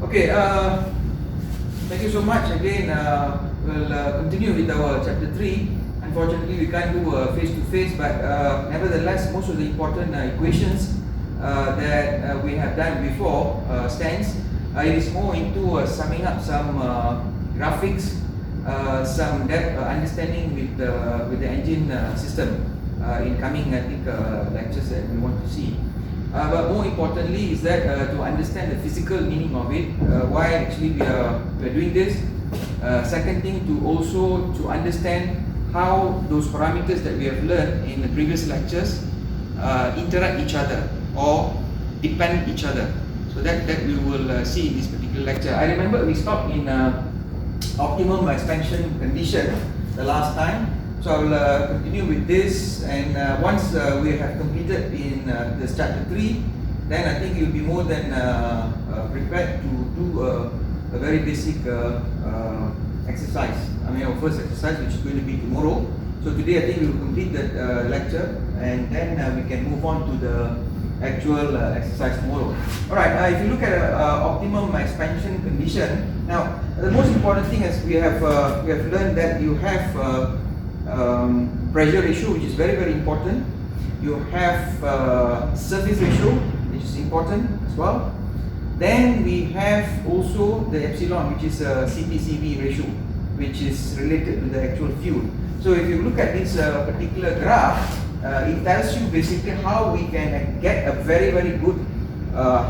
Okay, thank you so much again. We'll continue with our chapter 3. Unfortunately, we can't do face-to-face, but nevertheless, most of the important equations that we have done before stands. It is more into summing up some graphics, some depth understanding with the engine system in coming, I think, lectures that we want to see. But more importantly is that to understand the physical meaning of it, why actually we are doing this. Second thing, to also to understand how those parameters that we have learned in the previous lectures interact each other or depend each other. So that we will see in this particular lecture. I remember we stopped in optimum expansion condition the last time. So I will continue with this, and once we have completed in this chapter 3, then I think you'll be more than prepared to do a very basic exercise. I mean, our first exercise, which is going to be tomorrow. So today I think we will complete that lecture, and then we can move on to the actual exercise tomorrow. Alright, if you look at optimum expansion condition, now the most important thing is we have learned that you have pressure ratio, which is very, very important. You have surface ratio, which is important as well. Then we have also the epsilon, which is CP/CV ratio, which is related to the actual fuel. So if you look at this particular graph, it tells you basically how we can get a very, very good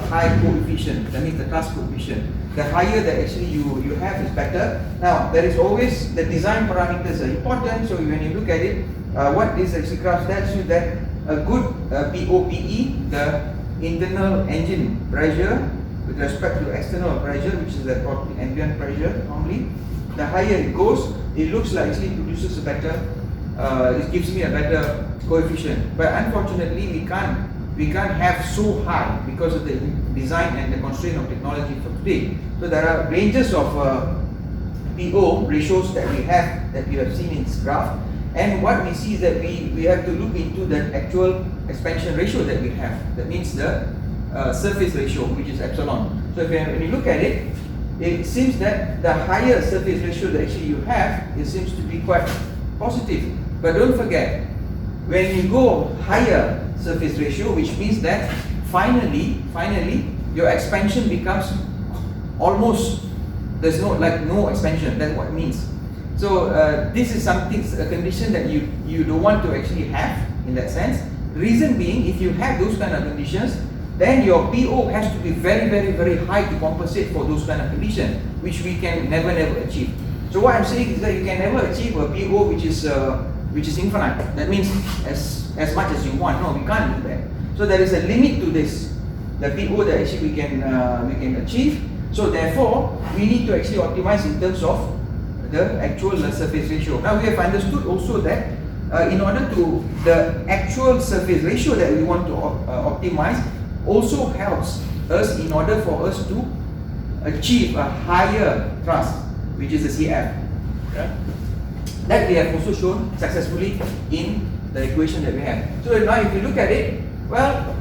high coefficient. That means the thrust coefficient. The higher that actually you have is better. Now there is always the design parameters are important. So when you look at it, what this actually graph tells you that a good POPE, the internal engine pressure with respect to external pressure, which is the ambient pressure normally, the higher it goes, it looks like actually produces a better, it gives me a better coefficient. But unfortunately, we can't have so high because of the design and the constraint of technology for today. So there are ranges of PO ratios that we have seen in this graph, and what we see is that we have to look into the actual expansion ratio that we have. That means the surface ratio, which is epsilon. So when you look at it, it seems that the higher surface ratio that actually you have, it seems to be quite positive. But don't forget, when you go higher surface ratio, which means that finally your expansion becomes almost, there's no expansion. That's what it means. So this is something, a condition that you don't want to actually have in that sense. Reason being, if you have those kind of conditions, then your PO has to be very, very, very high to compensate for those kind of conditions, which we can never achieve. So what I'm saying is that you can never achieve a PO which is infinite. That means as much as you want. No, we can't do that. So there is a limit to this, the PO that actually we can achieve. So therefore, we need to actually optimize in terms of the actual surface ratio. Now we have understood also that in order to the actual surface ratio that we want to optimize also helps us in order for us to achieve a higher thrust, which is the CF. Okay? That we have also shown successfully in the equation that we have. So now if you look at it, well,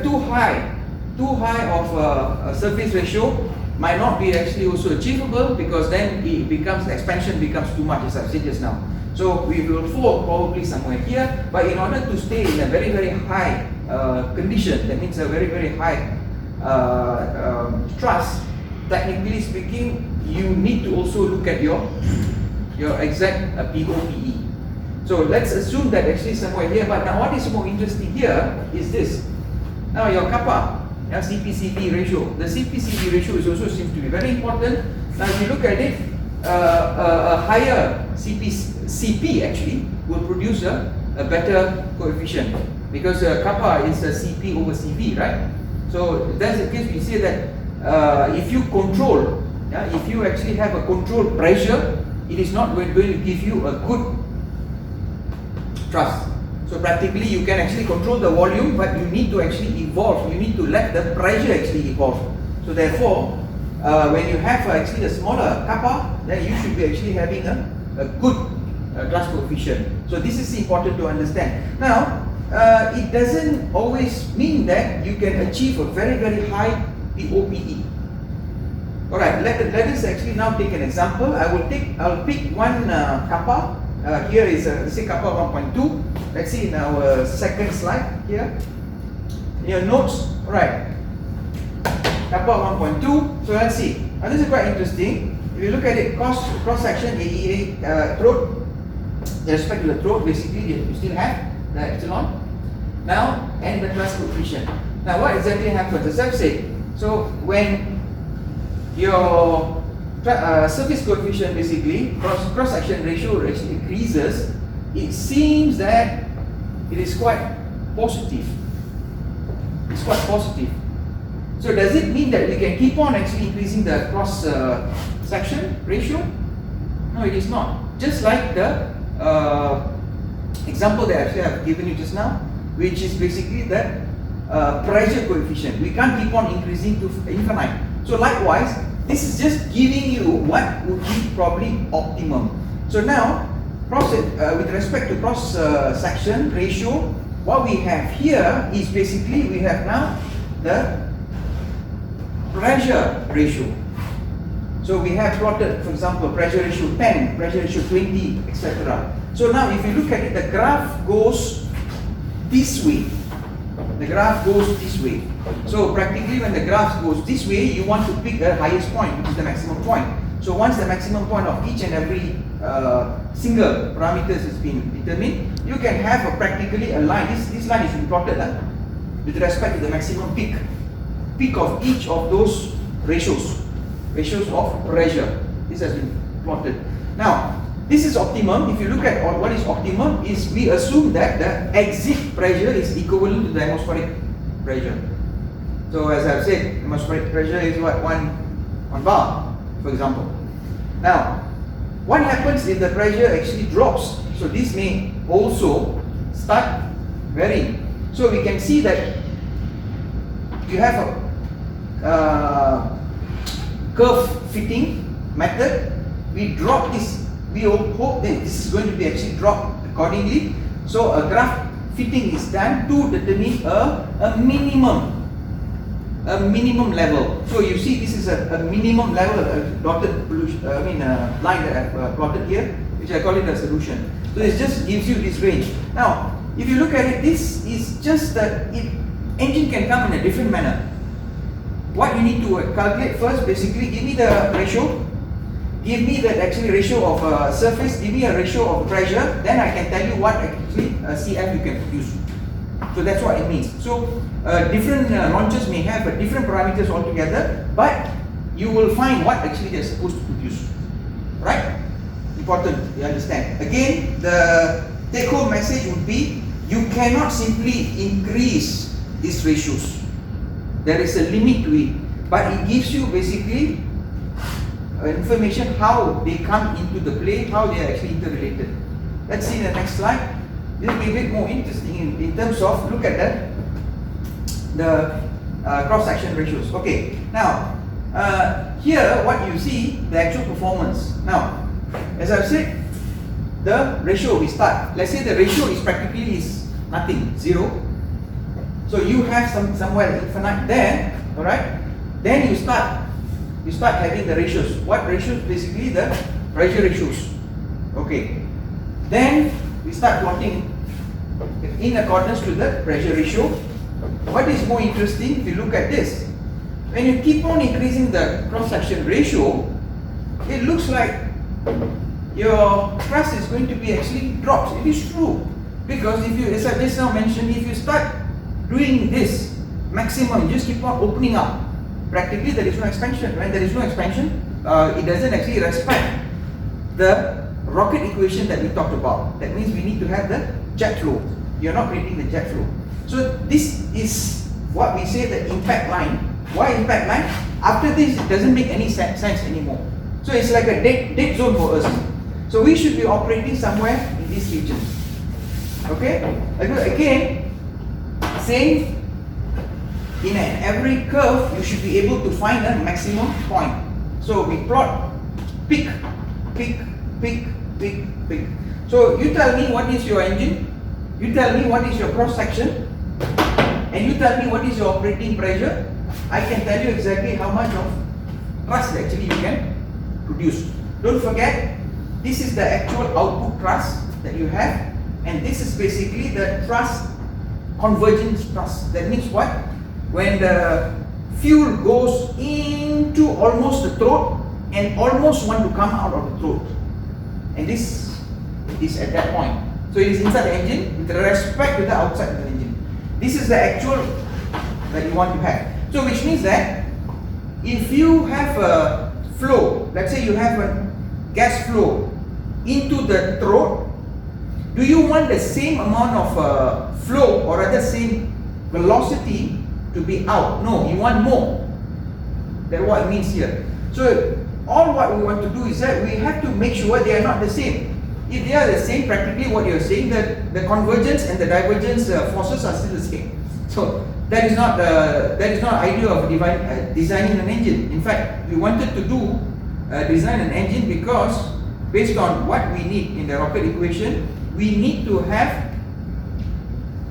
too high of a surface ratio might not be actually also achievable, because then it becomes, expansion becomes too much, as I've said just now. So we will fall probably somewhere here, but in order to stay in a very, very high condition, that means a very, very high thrust, technically speaking, you need to also look at your exact POPE. So let's assume that actually somewhere here, but now what is more interesting here is this. Now your kappa, CP/CV ratio. The CP/CV ratio is also seems to be very important. Now if you look at it, a higher CP actually will produce a better coefficient, because kappa is a CP over CV, right? So if that's the case, we see that if you control, if you actually have a controlled pressure, it is not going to give you a good thrust. So practically you can actually control the volume, but you need to actually evolve. You need to let the pressure actually evolve. So therefore, when you have actually a smaller kappa, then you should be actually having a good thrust coefficient. So this is important to understand. Now, it doesn't always mean that you can achieve a very, very high POPE. Alright, let us actually now take an example. I'll pick one kappa. Here is let's say kappa 1.2. Let's see in our second slide here. In your notes, alright. Kappa 1.2. So let's see. Now this is quite interesting. If you look at it, cross section AEA throat, with respect to the throat, basically you still have the epsilon. Now, and the class coefficient. Now, what exactly happens? As I've said, so when your surface coefficient, basically cross section ratio actually increases, it seems that it is quite positive. It's quite positive. So does it mean that we can keep on actually increasing the cross section ratio? No, it is not. Just like the example that actually I've given you just now, which is basically the pressure coefficient. We can't keep on increasing to infinite. So likewise, this is just giving you what would be probably optimum. So now, with respect to cross section ratio, what we have here is basically we have now the pressure ratio. So we have plotted, for example, pressure ratio 10, pressure ratio 20, etc. So now if you look at it, the graph goes this way. The graph goes this way. So practically when the graph goes this way, you want to pick the highest point, which is the maximum point. So once the maximum point of each and every single parameters has been determined, you can have practically a line. This line is plotted with respect to the maximum peak of each of those ratios of pressure. This has been plotted. Now, this is optimum. If you look at what is optimum, is we assume that the exit pressure is equivalent to the atmospheric pressure. So as I've said, atmospheric pressure is what, 1 bar, for example. Now, what happens if the pressure actually drops? So this may also start varying. So we can see that you have a curve fitting method. We drop this. We hope that this is going to be actually dropped accordingly. So a graph fitting is done to determine a minimum level. So you see this is a minimum level, dotted line that I've plotted here, which I call it a solution. So it just gives you this range. Now, if you look at it, this is just that engine can come in a different manner. What you need to calculate first, basically, give me the ratio. Give me that actually ratio of surface, give me a ratio of pressure, then I can tell you what actually CF you can produce. So that's what it means. So different launches may have different parameters altogether, but you will find what actually they're supposed to produce. Right? Important, you understand. Again, the take-home message would be, you cannot simply increase these ratios. There is a limit to it, but it gives you basically information how they come into the play, how they are actually interrelated. Let's see the next slide. This will be a bit more interesting in terms of, look at the cross-section ratios. Okay, now here what you see, the actual performance. Now, as I've said, the ratio we start. Let's say the ratio is practically nothing, 0. So you have somewhere infinite there, alright? Then you start having the ratios. What ratios? Basically the pressure ratios. Okay. Then we start plotting in accordance to the pressure ratio. What is more interesting, if you look at this, when you keep on increasing the cross-section ratio, it looks like your thrust is going to be actually drops. It is true. Because if you, as I just now mentioned, if you start doing this maximum, you just keep on opening up, practically there is no expansion. When there is no expansion, it doesn't actually respect the rocket equation that we talked about. That means we need to have the jet flow. You're not creating the jet flow. So this is what we say the impact line. Why impact line? After this, it doesn't make any sense anymore. So it's like a dead zone for us. So we should be operating somewhere in this region. Okay? Again, same. In every curve, you should be able to find a maximum point. So we plot peak. So you tell me what is your engine, you tell me what is your cross section, and you tell me what is your operating pressure. I can tell you exactly how much of thrust that actually you can produce. Don't forget, this is the actual output thrust that you have, and this is basically the thrust, convergence thrust. That means what? When the fuel goes into almost the throat and almost want to come out of the throat, and this is at that point. So it is inside the engine with respect to the outside of the engine. This is the actual that you want to have. So which means that if you have a flow, let's say you have a gas flow into the throat, do you want the same amount of flow, or rather same velocity to be out? No, you want more. That's what it means here. So all what we want to do is that we have to make sure they are not the same. If they are the same, practically what you are saying, that the convergence and the divergence forces are still the same. So that is not idea of designing an engine. In fact, we wanted to do design an engine because based on what we need in the rocket equation, we need to have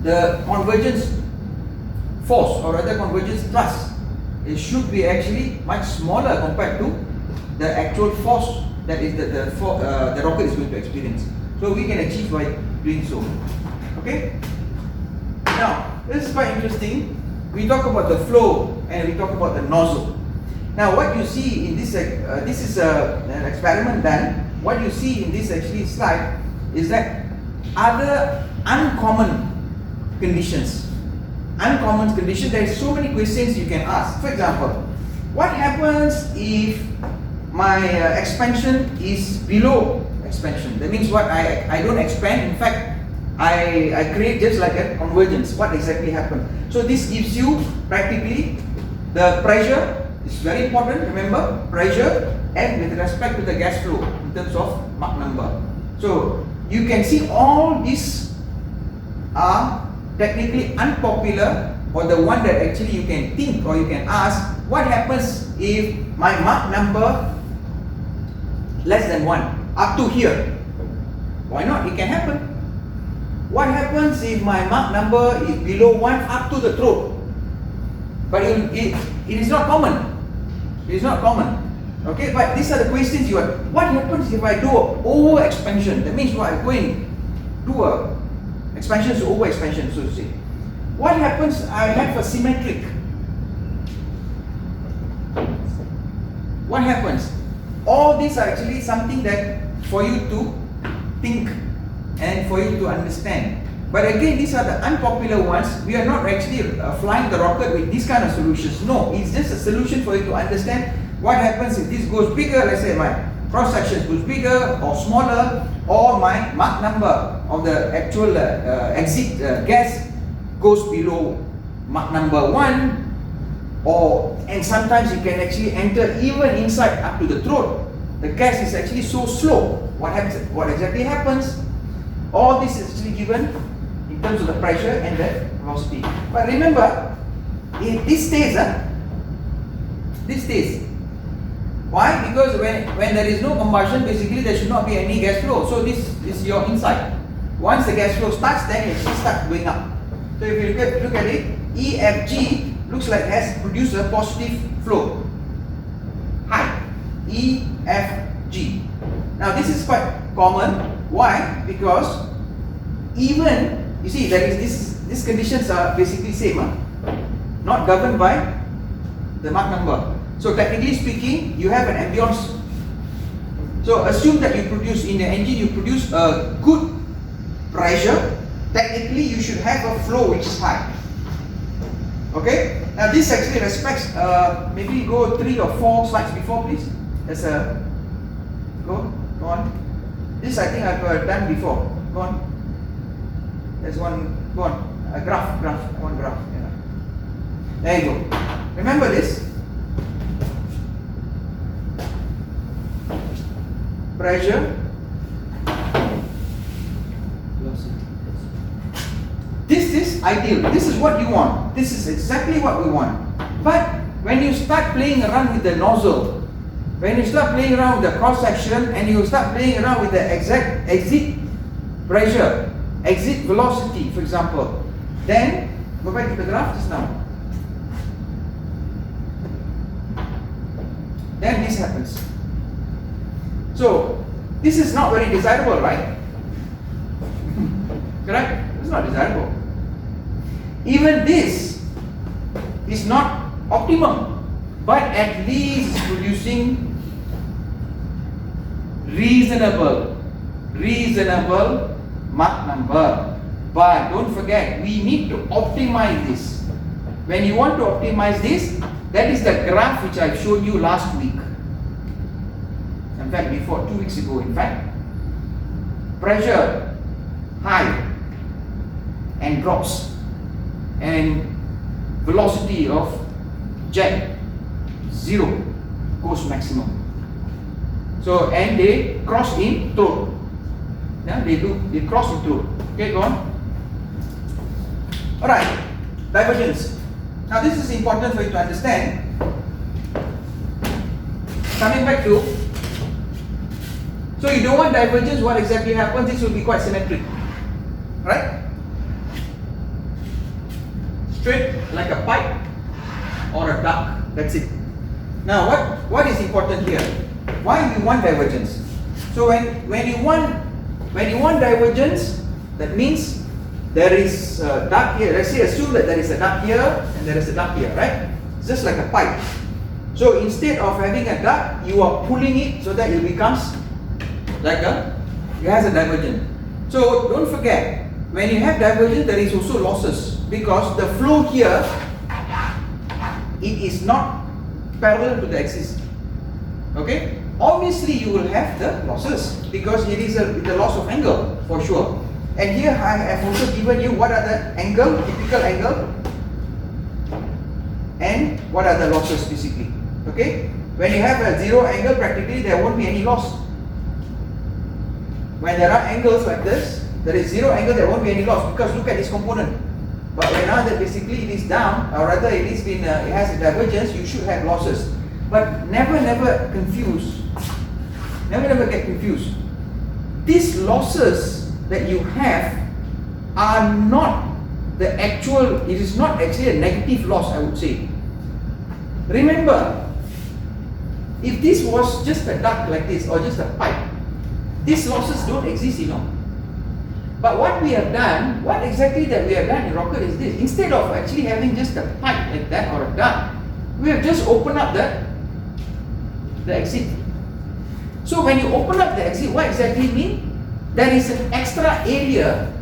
the convergence force, or rather convergence thrust. It should be actually much smaller compared to the actual force that is the rocket is going to experience. So we can achieve by doing so. Okay. Now this is quite interesting. We talk about the flow and we talk about the nozzle. Now what you see in this this is an experiment done. What you see in this actually slide is that other uncommon conditions. Uncommon condition. There is so many questions you can ask. For example, what happens if my expansion is below expansion? That means what? I don't expand. In fact, I create just like a convergence. What exactly happened? So this gives you practically the pressure is very important. Remember, pressure and with respect to the gas flow in terms of Mach number. So you can see all these are technically unpopular, or the one that actually you can think or you can ask, what happens if my Mach number less than 1 up to here? Why not? It can happen. What happens if my Mach number is below 1 up to the throat? But it is not common. It is not common. Okay, but these are the questions you are. What happens if I do a over expansion? That means what? I go in do a expansion to over expansion, so to say. What happens? I have a symmetric. What happens? All these are actually something that for you to think and for you to understand. But again, these are the unpopular ones. We are not actually flying the rocket with these kind of solutions. No, it's just a solution for you to understand what happens if this goes bigger. Let's say my cross section goes bigger or smaller, or my Mach number of the actual exit gas goes below Mach number 1, and sometimes you can actually enter even inside up to the throat. The gas is actually so slow. What happens? What exactly happens? All this is actually given in terms of the pressure and the velocity. But remember, this stays. This stays. Why? Because when there is no combustion, basically there should not be any gas flow. So this is your inside. Once the gas flow starts, then it should start going up. So if you look at it, EFG looks like it has produced a positive flow. High. EFG. Now this is quite common. Why? Because even, you see, there is these conditions are basically same, not governed by the Mach number. So technically speaking, you have an ambience. So assume that you produce in the engine, you produce a good pressure. Technically, you should have a flow which is high. Okay. Now this actually respects. Maybe go 3 or 4 slides before, please. There's a go on. This I think I've done before. Go on. There's one. Go on. A graph. One graph. Yeah. There you go. Remember this. Pressure. This is ideal. This is what you want. This is exactly what we want. But when you start playing around with the nozzle, when you start playing around with the cross section, and you start playing around with the exact exit pressure, exit velocity, for example, then go back to the graph just now. then this happens. So this is not very desirable, right? Correct? It's not desirable. Even this is not optimum, but at least producing reasonable Mach number. But don't forget, we need to optimize this. When you want to optimize this, that is the graph which I showed you last week. In fact, 2 weeks ago, in fact. Pressure high and drops, and velocity of jet 0 goes maximum. So, and they cross in throat. Yeah, they cross in throat. Okay, go on. Alright, divergence. Now this is important for you to understand. Coming back to, so you don't want divergence, what exactly happens? This will be quite symmetric. Right? Straight like a pipe or a duck. That's it. Now what is important here? Why we want divergence? So when you want divergence, that means there is a duct here. Let's say assume that there is a duct here and there is a duct here, right? It's just like a pipe. So instead of having a duct, you are pulling it so that it becomes like it has a divergence. So don't forget, when you have divergence, there is also losses, because the flow here, it is not parallel to the axis. Okay? Obviously you will have the losses because it is the loss of angle for sure. And here I have also given you what are the angle, typical angle, and what are the losses basically. Okay? When you have a zero angle, practically there won't be any loss. When there are angles like this, there is zero angle, there won't be any loss, because look at this component. But when now that basically it is down, or rather it has a divergence, you should have losses. But never confuse. Never get confused. These losses that you have are not the actual, it is not actually a negative loss, I would say. Remember, if this was just a duct like this or just a pipe, these losses don't exist, you know. But what we have done, what exactly that we have done in rocket is this. Instead of actually having just a pipe like that or a duct, we have just opened up the exit. So when you open up the exit, what exactly mean? There is an extra area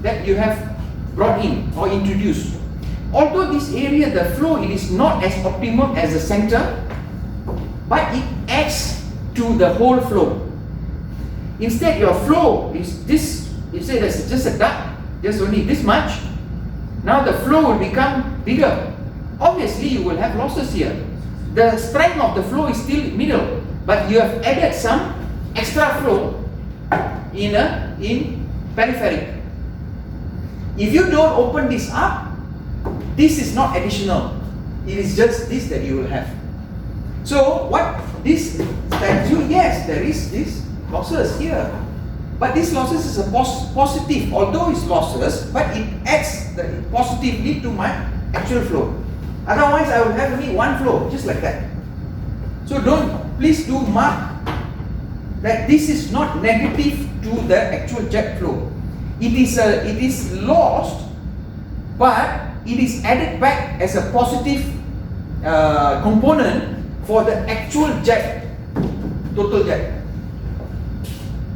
that you have brought in or introduced. Although this area, the flow, it is not as optimum as the center, but it adds to the whole flow. Instead, your flow is this, you say there's just a duct, just only this much. Now the flow will become bigger. Obviously, you will have losses here. The strength of the flow is still middle, but you have added some extra flow in peripheric. If you don't open this up, this is not additional. It is just this that you will have. So what this tells you, yes, there is this losses here. But this losses is a positive, although it's losses, but it adds positively to my actual flow. Otherwise, I will have only one flow, just like that. So please do mark that this is not negative to the actual jet flow. It is lost, but it is added back as a positive component for the actual jet, total jet.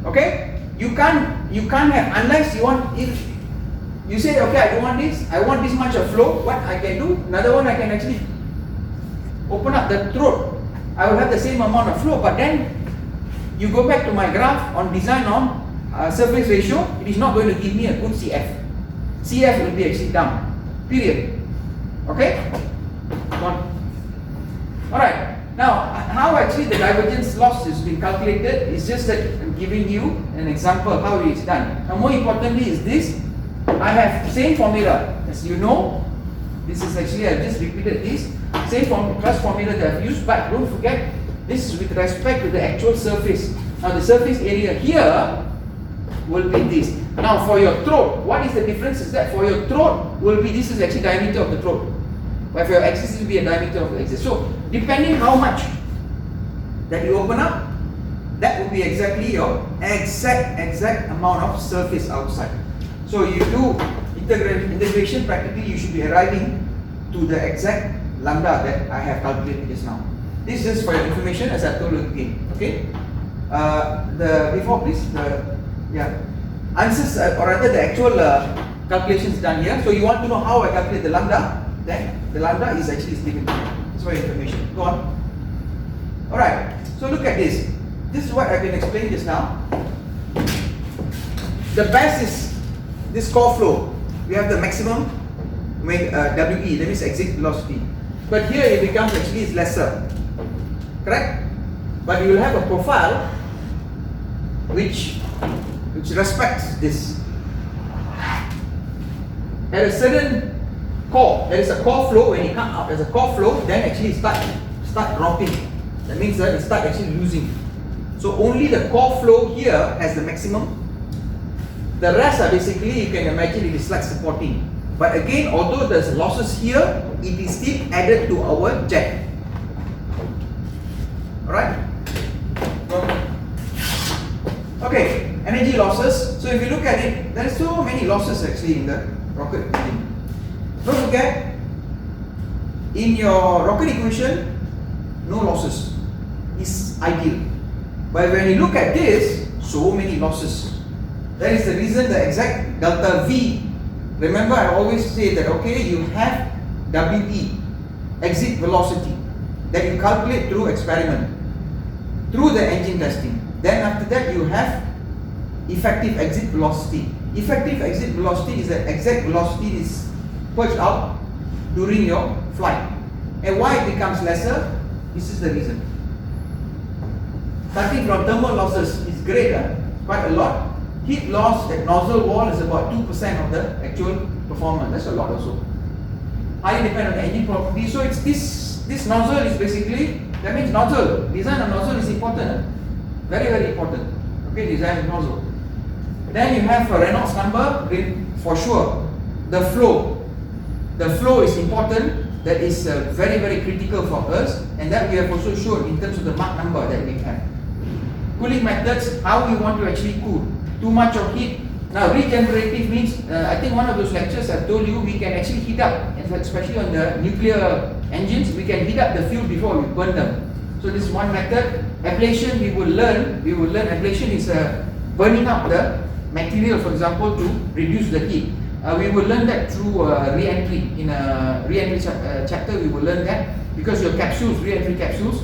Okay? You can't have, unless you want, if you say, okay, I don't want this, I want this much of flow, what I can do, another one I can actually open up the throat. I will have the same amount of flow, but then you go back to my graph on design on surface ratio, it is not going to give me a good CF. CF will be actually down. Period. Okay? Come on. Alright. Now, how actually the divergence loss is being calculated is just that I'm giving you an example how it is done. Now, more importantly is this. I have the same formula. As you know, this is actually, I just repeated this. Same trust formula that I've used, but don't forget, this is with respect to the actual surface. Now, the surface area here will be this. Now, for your throat, what is the difference is that for your throat will be, this is actually diameter of the throat. But for your axis, it will be a diameter of the axis. So, depending how much that you open up, that would be exactly your exact amount of surface outside. So you do integration, practically you should be arriving to the exact lambda that I have calculated just now. This is just for your information, as I told you again. Okay. Answers or rather the actual calculations done here. So you want to know how I calculate the lambda? Then the lambda is actually given to you. It's for your information. Go on. All right. So look at this. This is what I've been explaining just now. The best is this core flow. We have the maximum WE, that means exit velocity. But here it becomes actually is lesser. Correct? But you will have a profile which respects this. At a certain core, there is a core flow. When you come out as a core flow, then actually start dropping. That means that it start actually losing. So only the core flow here has the maximum. The rest are basically, you can imagine it is like supporting. But again, although there's losses here, it is still added to our jet. Alright? Okay, energy losses. So if you look at it, there are so many losses actually in the rocket engine. Don't forget, in your rocket equation, no losses is ideal. But when you look at this, so many losses. That is the reason the exact delta V. Remember, I always say that okay, you have WE, exit velocity, that you calculate through experiment, through the engine testing. Then after that, you have effective exit velocity. Effective exit velocity is the exact velocity is pushed out during your flight. And why it becomes lesser? This is the reason. Starting from thermal losses is great, quite a lot. Heat loss at nozzle wall is about 2% of the actual performance. That's a lot also. Highly depend on the engine property. So it's this nozzle is basically, that means nozzle. Design of nozzle is important. Very, very important. Okay, design of nozzle. Then you have a Reynolds number for sure. The flow. The flow is important. That is very, very critical for us. And that we have also shown in terms of the Mach number that we have. Cooling methods, how we want to actually cool. Too much of heat. Now regenerative means, I think one of those lectures I've told you, we can actually heat up, especially on the nuclear engines, we can heat up the fuel before we burn them. So this is one method. Ablation, we will learn ablation is burning up the material, for example, to reduce the heat. We will learn that through re-entry. In a re-entry chapter, we will learn that because your capsules, re-entry capsules,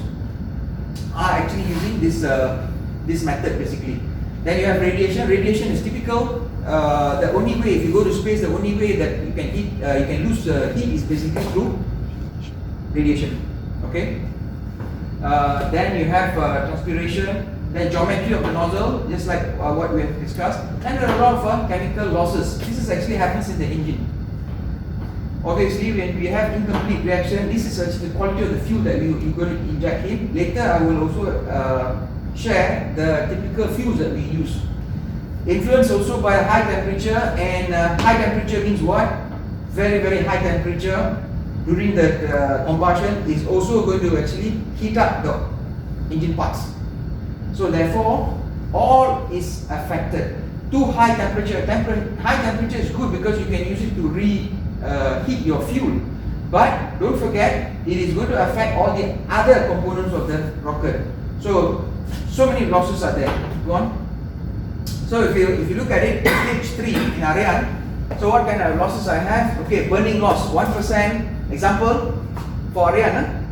are actually using this method basically. Then you have radiation. Radiation is typical. The only way, if you go to space, the only way that you can lose heat is basically through radiation. Okay. Then you have transpiration. Then geometry of the nozzle, just like what we have discussed. And there are a lot of chemical losses. This is actually happens in the engine. Obviously, when we have incomplete reaction, this is actually the quality of the fuel that you're going to inject in. Later, I will also share the typical fuels that we use. Influenced also by high temperature, and high temperature means what? Very, very high temperature during the combustion is also going to actually heat up the engine parts. So therefore, all is affected. Too high temperature. High temperature is good because you can use it to heat your fuel. But don't forget, it is going to affect all the other components of the rocket. So many losses are there. Go on. So if you look at it, stage 3 in Ariane, so what kind of losses I have? Okay, burning loss, 1%. Example, for Ariane,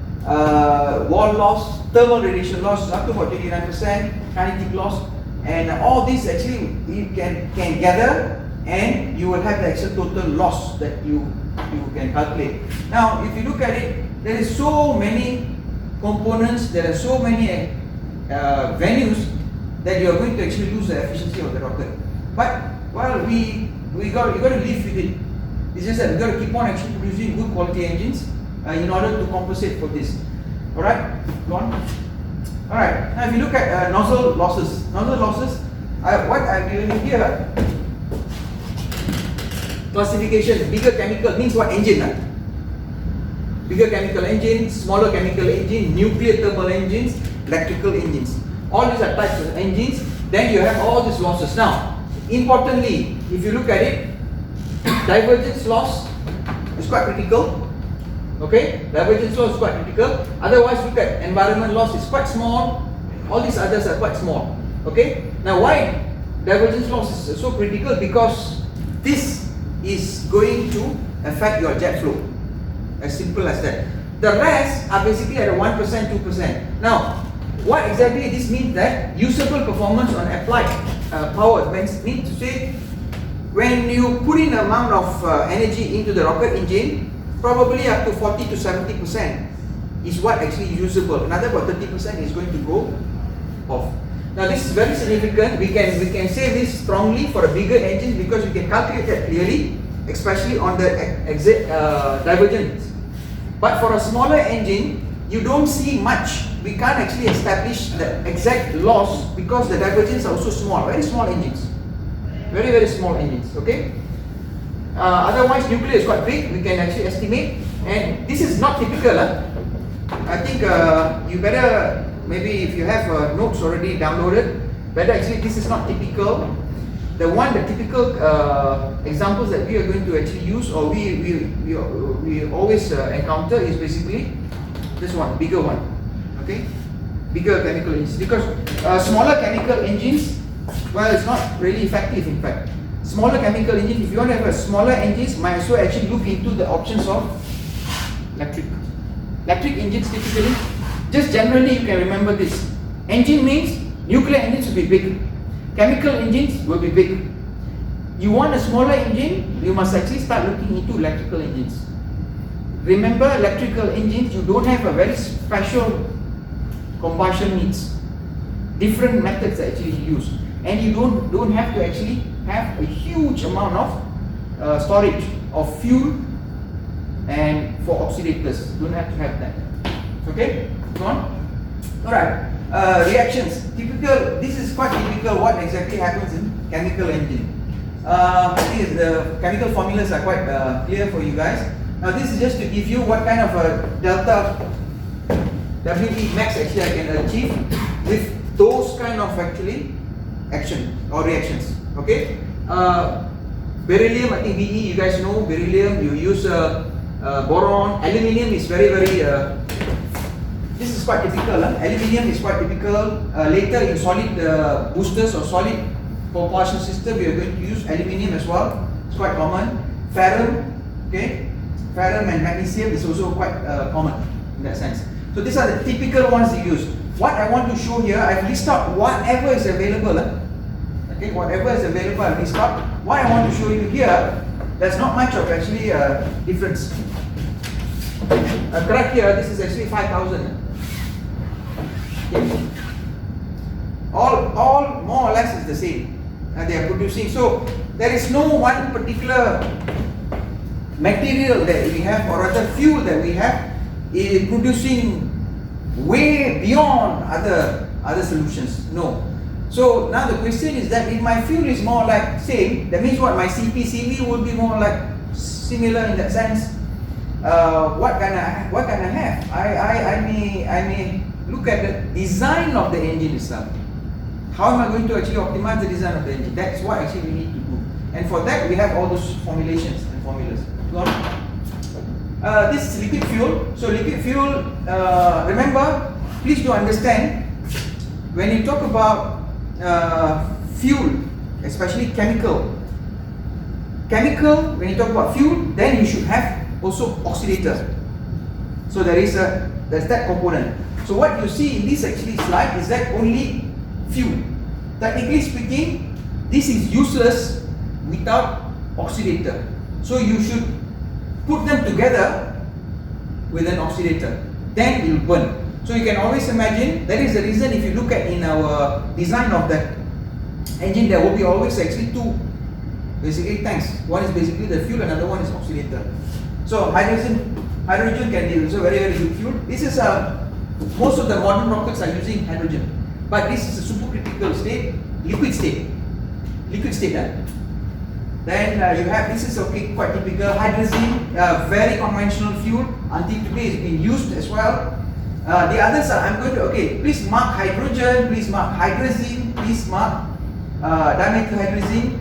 wall loss, thermal radiation loss is up to about 29%, kinetic loss, and all these actually you can gather, and you will have the actual total loss that you can calculate. Now, if you look at it, there is so many components, there are so many venues that you are going to actually lose the efficiency of the rocket. But well, you got to live with it. It's just that we got to keep on actually producing good quality engines in order to compensate for this. All right, go on. All right. Now, if you look at nozzle losses, what I'm doing here, classification, bigger chemical means what? Engine. Bigger chemical engines, smaller chemical engine, nuclear thermal engines, electrical engines. All these are types of engines. Then you have all these losses. Now, importantly, if you look at it, divergence loss is quite critical. Okay, divergence loss is quite critical. Otherwise, look at environment loss is quite small. All these others are quite small. Okay, now why divergence loss is so critical? Because this is going to affect your jet flow. As simple as that. The rest are basically at a 1%, 2%. Now, what exactly this means that usable performance on applied power means to say when you put in the amount of energy into the rocket engine, probably up to 40 to 70% is what actually is usable. Another about 30% is going to go off. Now this is very significant. We can say this strongly for a bigger engine because we can calculate that clearly, especially on the divergence. But for a smaller engine, you don't see much. We can't actually establish the exact loss because the divergence are also small, very small engines. Very, very small engines, okay? Otherwise, nuclear is quite big, we can actually estimate. And this is not typical. I think you better, maybe if you have notes already downloaded, better actually, this is not typical. The typical examples that we are going to actually use or we always encounter is basically this one, bigger one, okay? Bigger chemical engines. Because smaller chemical engines, well, it's not really effective in fact. Smaller chemical engines, if you want to have a smaller engines, might as well actually look into the options of electric. Electric engines typically, just generally you can remember this. Engine means nuclear engines will be big. Chemical engines will be big. You want a smaller engine, you must actually start looking into electrical engines. Remember, electrical engines, you don't have a very special combustion needs. Different methods are actually used. And you don't have to actually have a huge amount of storage of fuel and for oxidators. You don't have to have that. Okay? Go on. Alright. Reactions. Typical. This is quite typical what exactly happens in chemical engine. I think the chemical formulas are quite clear for you guys. Now this is just to give you what kind of a delta WE max actually I can achieve with those kind of actually action or reactions. Okay. Beryllium, I think BE, you guys know beryllium. You use boron. Aluminium is very this is quite typical. Aluminium is quite typical. Later in solid boosters or solid propulsion system, we are going to use aluminium as well. It's quite common. Ferrum, okay, ferrum and magnesium is also quite common in that sense. So these are the typical ones you use. What I want to show here, I've listed out whatever is available. Okay, whatever is available, I've listed out. What I want to show you here, there's not much of actually difference. Correct here, this is actually 5,000. Okay. All more or less is the same. They are producing. So there is no one particular material that we have, or rather fuel that we have, is producing way beyond other solutions. No. So now the question is that if my fuel is more like same, that means what, my CP/CV would be more like similar in that sense. What can I have? I may look at the design of the engine itself. How am I going to actually optimize the design of the engine? That's what actually we need to do. And for that we have all those formulations and formulas. Go on. This is liquid fuel. So liquid fuel, remember, please do understand, when you talk about fuel, especially chemical, when you talk about fuel, then you should have also oxidator. So there's that component. So what you see in this actually slide is that only fuel. Technically speaking, this is useless without oxidator. So you should put them together with an oxidator. Then it will burn. So you can always imagine, that is the reason if you look at in our design of that engine, there will be always actually two basically tanks. One is basically the fuel, another one is oxidator. So hydrogen can be also very good fuel. This is most of the modern rockets are using hydrogen, but this is a supercritical state, liquid state. Then you have, this is okay, quite typical, hydrazine, very conventional fuel, until today it's been used as well. The others are, I'm going to, okay, please mark hydrogen, please mark hydrazine, please mark dimethylhydrazine.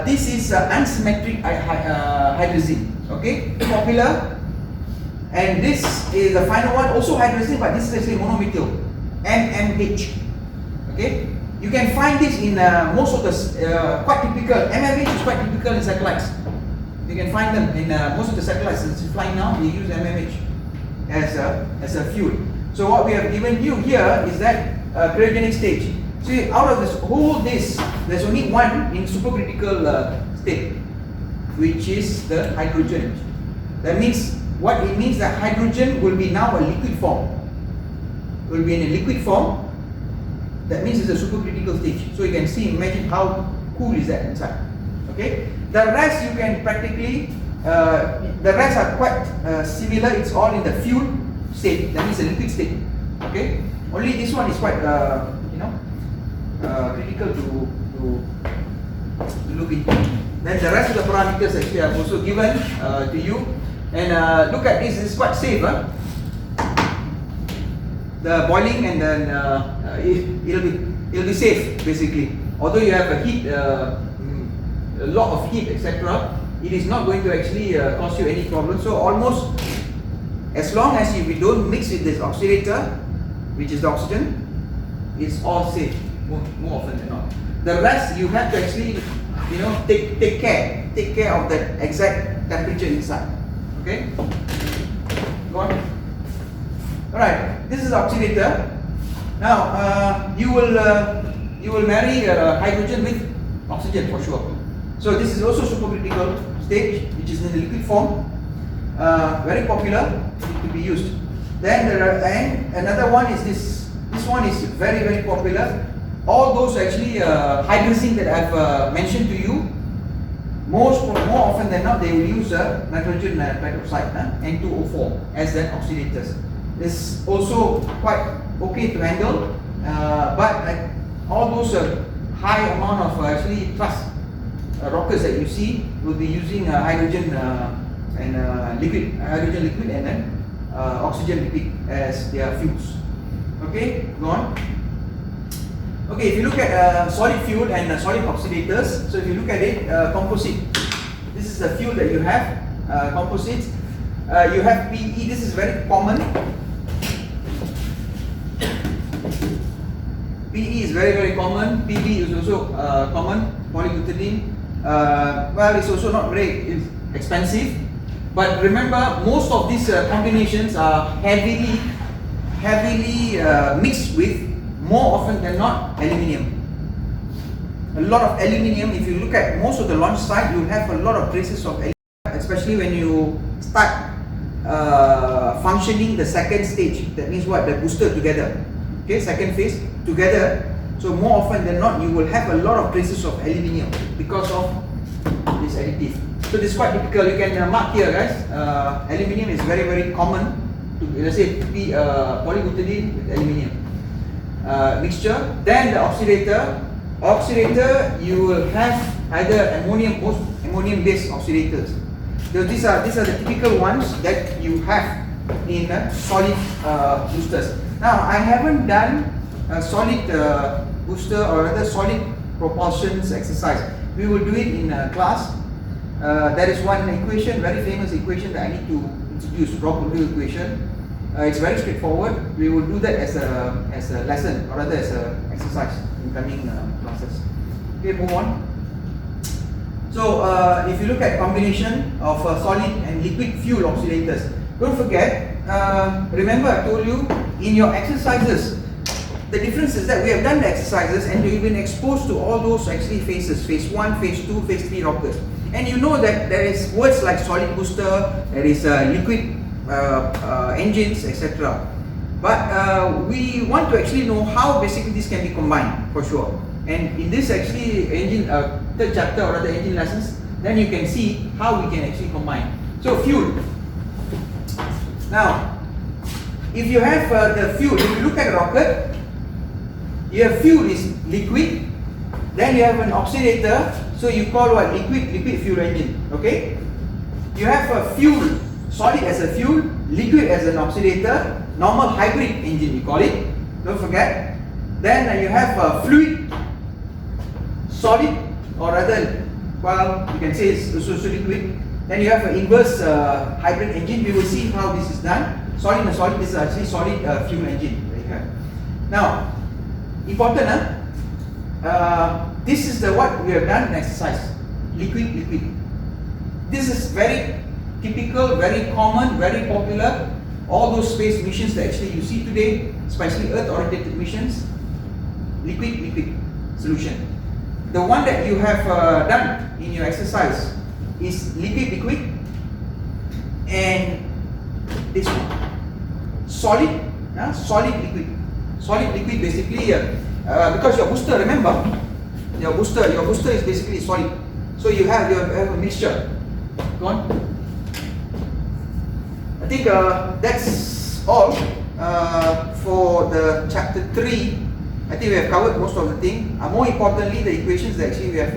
This is unsymmetric hydrazine, okay, popular. And this is the final one, also hydrazine, but this is actually monomethyl, MMH, okay. You can find this in most of the, quite typical, MMH is quite typical in satellites. You can find them in most of the satellites that's flying now, they use MMH as a fuel. So what we have given you here is that cryogenic stage. See, out of this whole this, there's only one in supercritical state, which is the hydrogen. That means, what it means that hydrogen will be now a liquid form. Will be in a liquid form. That means it's a supercritical stage. So you can see, imagine how cool is that inside. Okay. The rest you can practically, the rest are quite similar. It's all in the fuel state. That means a liquid state. Okay. Only this one is quite, critical to look into. Then the rest of the parameters actually I've also given to you. And look at this. This is quite safe. The boiling, and then it'll be safe basically. Although you have a heat, a lot of heat, etc., it is not going to actually cause you any problem. So almost as long as we don't mix with this oxidator, which is the oxygen, it's all safe more often than not. The rest you have to actually, take care of the exact temperature inside. Okay, go on. Alright, this is oxidator. Now you will marry hydrogen with oxygen for sure. So this is also supercritical stage, which is in the liquid form. Very popular to be used. Then there are, and another one is this. This one is very, very popular. All those actually hydrazine that I've mentioned to you, more often than not they will use nitrogen hydroxide, N2O4, as their oxidators. It's also quite okay to handle, but all those high amount of actually thrust rockets that you see will be using hydrogen and liquid, hydrogen liquid, and then oxygen liquid as their fuels. Okay, go on. Okay, if you look at solid fuel and solid oxidators, so if you look at it, composite. This is the fuel that you have, composite. You have PE. This is very common. PE is very, very common. PB is also common. Polybutadiene. Well, it's also not very expensive. But remember, most of these combinations are heavily mixed with, more often than not, aluminium. A lot of aluminium. If you look at most of the launch site, you have a lot of traces of aluminium, especially when you start functioning the second stage. That means what? The booster together. Okay, second phase together. So more often than not, you will have a lot of traces of aluminium because of this additive. So this is quite typical. You can mark here, guys. Aluminium is very, very common. Let's say polybutadiene with aluminium mixture. Then the oxidator. Oxidator, you will have either ammonium-based oxidators. So these are the typical ones that you have in solid boosters. Now I haven't done a solid booster or rather solid propulsions exercise. We will do it in class. There is one equation, very famous equation that I need to introduce, Rock-Boodle equation. It's very straightforward. We will do that as a lesson, or rather as an exercise in coming classes. Okay, move on. So if you look at combination of solid and liquid fuel oxidators, don't forget, remember I told you in your exercises, the difference is that we have done the exercises and you've been exposed to all those actually phases, phase 1, phase 2, phase 3 rockets. And you know that there is words like solid booster, there is liquid engines, etc. But we want to actually know how basically this can be combined for sure. And in this actually engine, third chapter or rather engine lessons, then you can see how we can actually combine. So fuel. Now, if you have the fuel, if you look at a rocket, your fuel is liquid Then you have an oxidator, so you call what? Liquid fuel engine. Okay? You have a fuel, solid as a fuel, liquid as an oxidator, normal hybrid engine you call it. Don't forget. Then you have a fluid, solid, or rather, well, you can say it's also liquid. Then you have an inverse hybrid engine. We will see how this is done. Solid and solid, this is actually solid fuel engine. Now, important, this is the what we have done in exercise. Liquid. This is very typical, very common, very popular. All those space missions that actually you see today, especially Earth-oriented missions, liquid solution. The one that you have done in your exercise is liquid, and this one, solid liquid. Solid liquid basically, because your booster, remember, your booster is basically solid. So you have a mixture. Go on. I think that's all for the chapter 3. I think we have covered most of the thing. More importantly, the equations that actually we have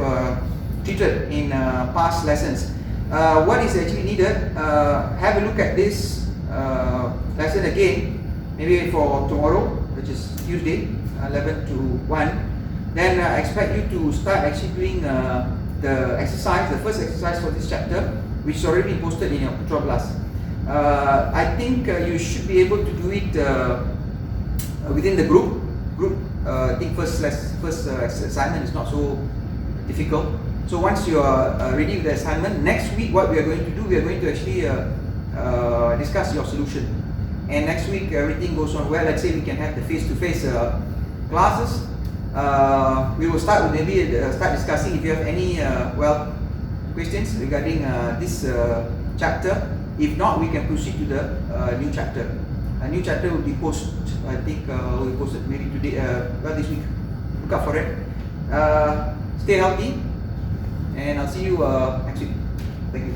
treated in past lessons. What is actually needed? Have a look at this lesson again, maybe for tomorrow, which is Tuesday, 11 to 1. Then I expect you to start actually doing the exercise, the first exercise for this chapter, which is already posted in your Putra Blast. I think you should be able to do it within the group. I think first assignment is not so difficult. So once you are ready with the assignment, next week what we are going to do, we are going to actually discuss your solution. And next week everything goes on well. Let's say we can have the face-to-face classes. We will start with maybe start discussing if you have any questions regarding this chapter. If not, we can proceed to the new chapter. A new chapter will be posted. I think will be posted maybe today. This week. Look out for it. Stay healthy, and I'll see you next week. Thank you.